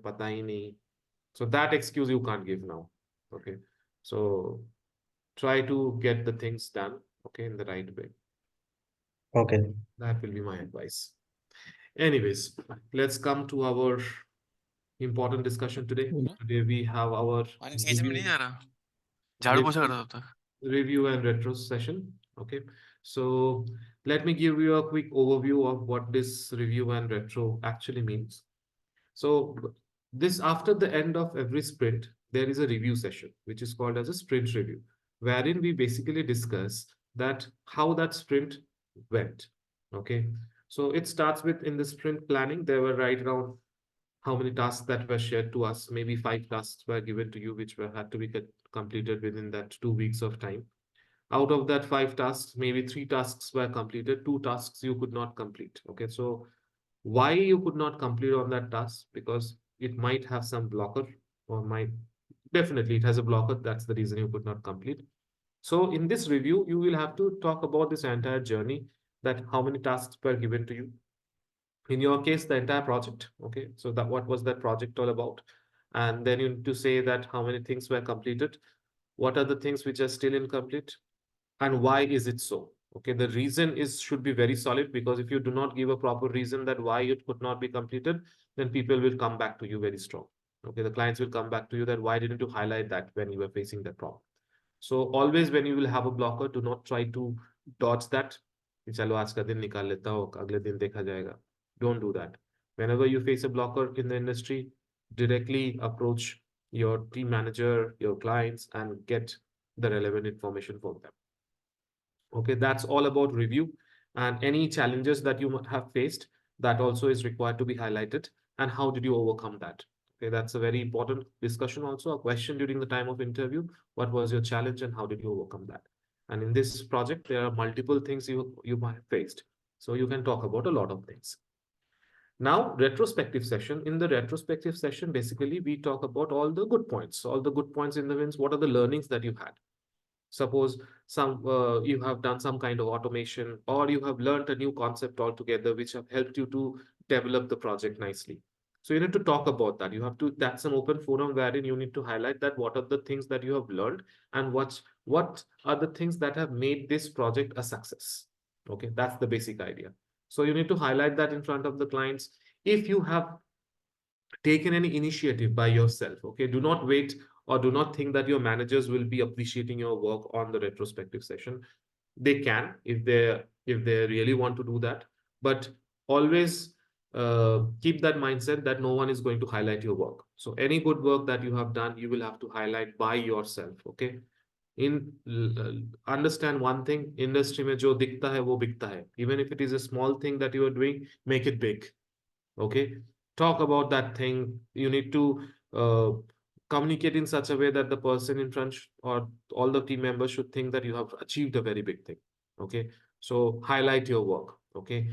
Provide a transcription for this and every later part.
पता ही नहीं. So that excuse you can't give now. Okay. So try to get the things done, okay, in the right way. Okay. That will be my advice. Anyways, let's come to our important discussion today. Today we have our पानी खींच में नहीं review, जा रहा झाड़ू पोछा review, कर रहा था review and retro session. Okay. So let me give you a quick overview of what this review and retro actually means. So this after the end of every sprint, there is a review session, which is called as a sprint review, wherein we basically discuss that how that sprint went. Okay. So it starts with in the sprint planning, there were right around how many tasks that were shared to us. Maybe 5 tasks were given to you, which were had to be completed within that 2 weeks of time. Out of that 5 tasks, maybe 3 tasks were completed, 2 tasks you could not complete. Okay. So why you could not complete on that task? Because it might have some blocker, or might definitely it has a blocker. That's the reason you could not complete. So in this review, you will have to talk about this entire journey, that how many tasks were given to you. In your case, the entire project. Okay. So that what was that project all about? And then you need to say that how many things were completed, what are the things which are still incomplete, and why is it so. Okay, the reason is should be very solid, because if you do not give a proper reason that why it could not be completed, then people will come back to you very strong. Okay, the clients will come back to you that why didn't you highlight that when you were facing that problem. So always when you will have a blocker, do not try to dodge that कि चलो आज का दिन निकाल लेता हूँ अगले दिन देखा जाएगा. Don't do that. Whenever you face a blocker in the industry, directly approach your team manager, your clients, and get the relevant information for them. Okay, that's all about review, and any challenges that you might have faced, that also is required to be highlighted, and how did you overcome that. Okay, that's a very important discussion, also a question during the time of interview. What was your challenge and how did you overcome that? And in this project there are multiple things you might have faced, so you can talk about a lot of things. Now, retrospective session. In the retrospective session, basically we talk about all the good points, all the good points in the wins. What are the learnings that you had? Suppose some you have done some kind of automation, or you have learned a new concept altogether, which have helped you to develop the project nicely. So you need to talk about that. You have to, that's an open forum wherein you need to highlight that what are the things that you have learned, and what are the things that have made this project a success. Okay, that's the basic idea. So you need to highlight that in front of the clients. If you have taken any initiative by yourself, okay, do not wait, or do not think that your managers will be appreciating your work on the retrospective session. They can, if they really want to do that, but always keep that mindset that no one is going to highlight your work. So any good work that you have done, you will have to highlight by yourself. Okay. In understand one thing, industry mein jo dikhta hai wo bikta hai. Even if it is a small thing that you are doing, make it big. Okay, talk about that thing. You need to communicate in such a way that the person in front or all the team members should think that you have achieved a very big thing. Okay, so highlight your work. Okay,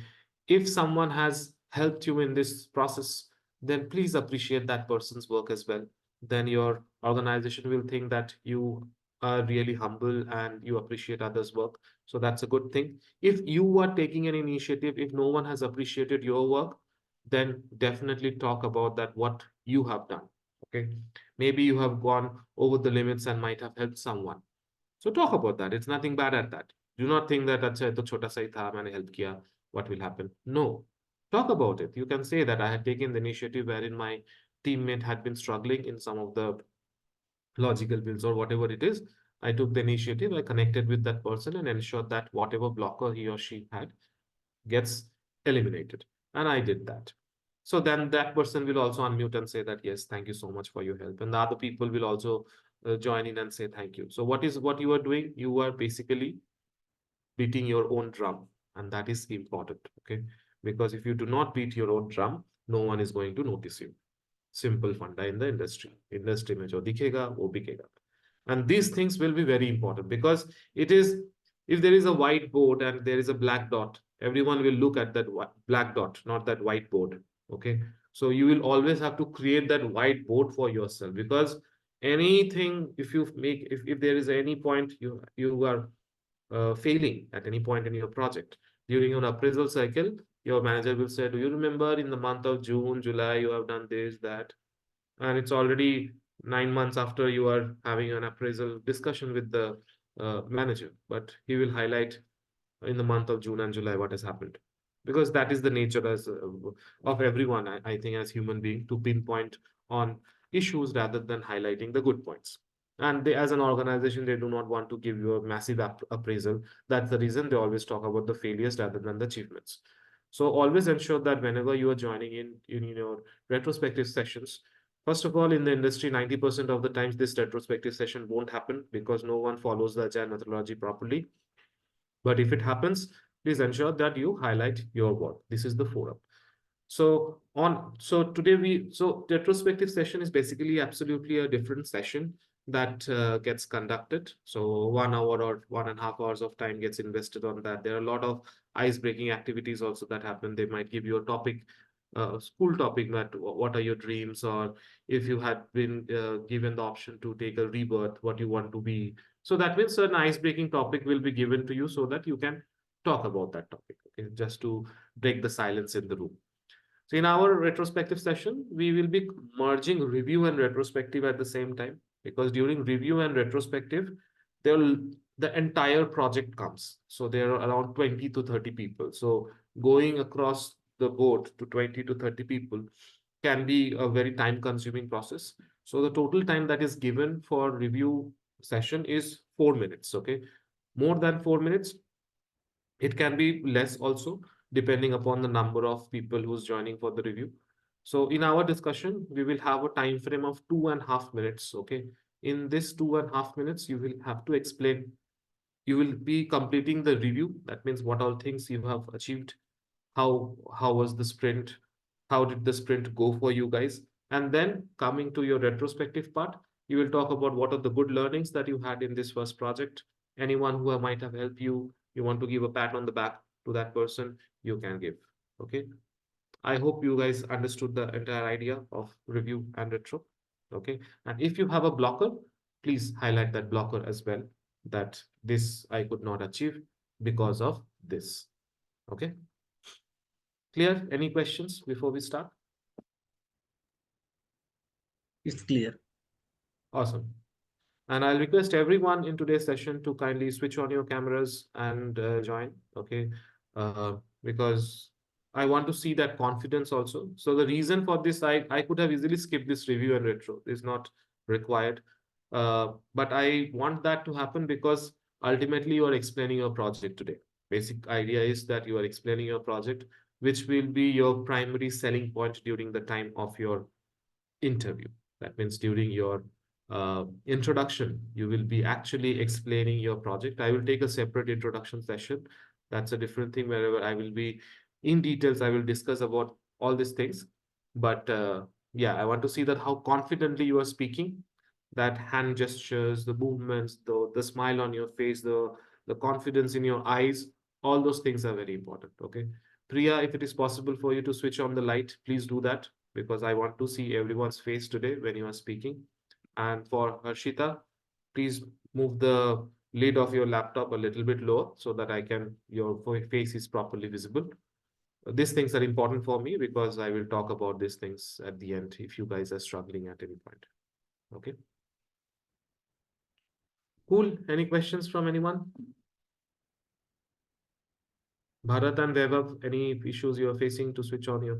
if someone has helped you in this process, then please appreciate that person's work as well. Then your organization will think that you are really humble and you appreciate others work. So that's a good thing. If you are taking an initiative, if no one has appreciated your work, then definitely talk about that what you have done. Okay, maybe you have gone over the limits and might have helped someone. So talk about that. It's nothing bad at that. Do not think that अच्छा ये तो छोटा सा ही था मैंने help किया, what will happen. No, talk about it. You can say that I had taken the initiative wherein my teammate had been struggling in some of the logical builds or whatever it is. I took the initiative, I connected with that person and ensured that whatever blocker he or she had gets eliminated. And I did that. So then that person will also unmute and say that, yes, thank you so much for your help. And the other people will also join in and say thank you. So what you are doing? You are basically beating your own drum. And that is important. Okay. Because if you do not beat your own drum, no one is going to notice you. Simple funda in the industry. Industry mein jo dikhega, wo bikega. And these things will be very important, because it is, if there is a whiteboard and there is a black dot, everyone will look at that black dot, not that whiteboard. Okay. So you will always have to create that whiteboard for yourself, because anything, if you make, if there is any point you are failing at any point in your project during your appraisal cycle, your manager will say, do you remember in the month of June, July, you have done this, that? and it's already 9 months after you are having an appraisal discussion with the manager, but he will highlight in the month of June and July what has happened, because that is the nature as of everyone, I think, as human being, to pinpoint on issues rather than highlighting the good points. And they, as an organization, they do not want to give you a massive appraisal. That's the reason they always talk about the failures rather than the achievements. So always ensure that whenever you are joining in your retrospective sessions, first of all, in the industry, 90% of the times this retrospective session won't happen because no one follows the agile methodology properly. But if it happens, please ensure that you highlight your work. This is the forum. So today retrospective session is basically absolutely a different session that gets conducted. So 1 hour or 1.5 hours of time gets invested on that. There are a lot of ice-breaking activities also that happen. They might give you a topic, school topic, that what are your dreams, or if you had been given the option to take a rebirth, what you want to be. So that means an ice-breaking topic will be given to you so that you can talk about that topic, okay, just to break the silence in the room. So in our retrospective session, we will be merging review and retrospective at the same time, because during review and retrospective, the entire project comes. So there are around 20 to 30 people. So going across the board to 20 to 30 people can be a very time consuming process. So the total time that is given for review session is 4 minutes. Okay. More than 4 minutes, it can be less also, depending upon the number of people who's joining for the review. So in our discussion, we will have a time frame of 2.5 minutes. Okay. In this 2.5 minutes, you will have to explain, you will be completing the review. That means what all things you have achieved, how was the sprint, how did the sprint go for you guys, and then coming to your retrospective part, you will talk about what are the good learnings that you had in this first project. Anyone who might have helped you, you want to give a pat on the back to that person, you can give. Okay, I hope you guys understood the entire idea of review and retro. Okay, and if you have a blocker, please highlight that blocker as well, that this I could not achieve because of this. Okay, clear? Any questions before we start? It's clear. Awesome. And I'll request everyone in today's session to kindly switch on your cameras and join, okay? Because I want to see that confidence also. So the reason for this, I could have easily skipped this review and retro. It's not required. But I want that to happen because ultimately you are explaining your project today. Basic idea is that you are explaining your project, which will be your primary selling point during the time of your interview. That means during your introduction, you will be actually explaining your project. I will take a separate introduction session. That's a different thing, wherever I will be in details. I will discuss about all these things. But yeah, I want to see that how confidently you are speaking, that hand gestures, the movements, the smile on your face, the confidence in your eyes, all those things are very important. Okay. Priya, if it is possible for you to switch on the light, please do that, because I want to see everyone's face today when you are speaking. And for Harshita, please move the lid of your laptop a little bit lower so that your face is properly visible. These things are important for me because I will talk about these things at the end if you guys are struggling at any point. Okay. Cool. Any questions from anyone? Bharat and Vaibhav, any issues you are facing to switch on your